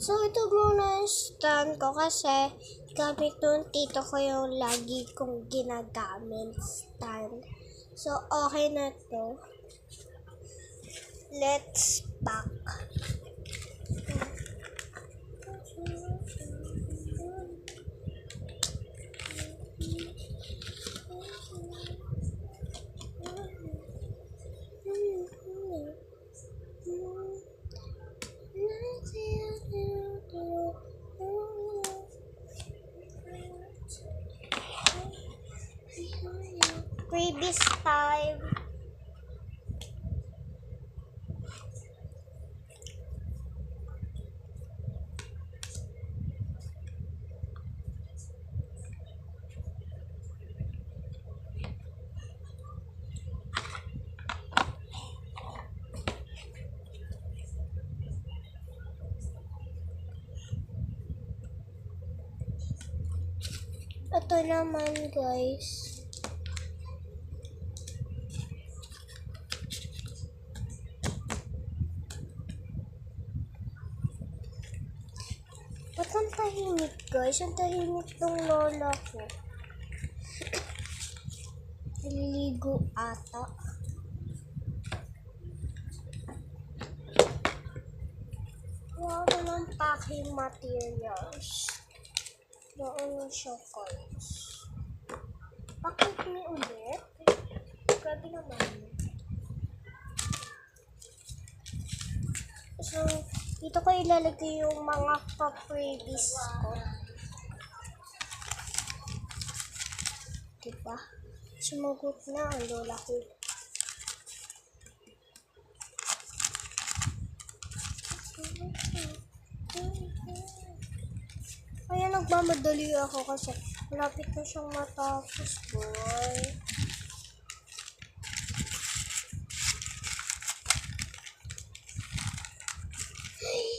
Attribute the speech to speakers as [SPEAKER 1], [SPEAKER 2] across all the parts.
[SPEAKER 1] So, ito muna yung stand ko kasi gamit nung tito ko yung lagi kong ginagamit stand. So, okay na to. Let's pack. Previous time. Ito naman guys. Ba't ang tahimik guys? Ang tahimik ng lola ko. Naliligo ata. Wala naman packing materials. Doon siya guys. Bakit ni ulit? Grabe naman. So, dito ko ilalagay yung mga pa-freebies ko. Diba? Sumagot na ang lola ko. Kaya nagmamadali ako kasi malapit na siyang matapos, boy.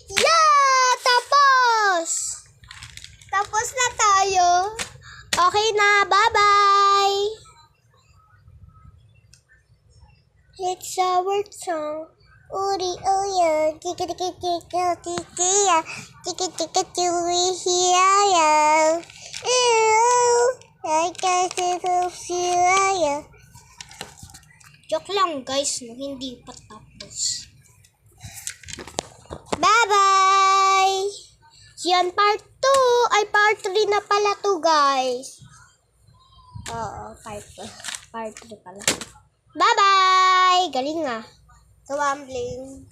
[SPEAKER 1] Yeah! Tapos! Tapos na tayo. Okay na. Bye-bye! It's our song. Uri oya, tika tika tika tika ya, tika tika tui hiya. I can't ya. Joke lang guys, no? Hindi pa tapos. Bye-bye! Yan part 2. Ay, part 3 na pala to guys. Oo, part 3 pala. Bye-bye! Galing ah. Tuwambling.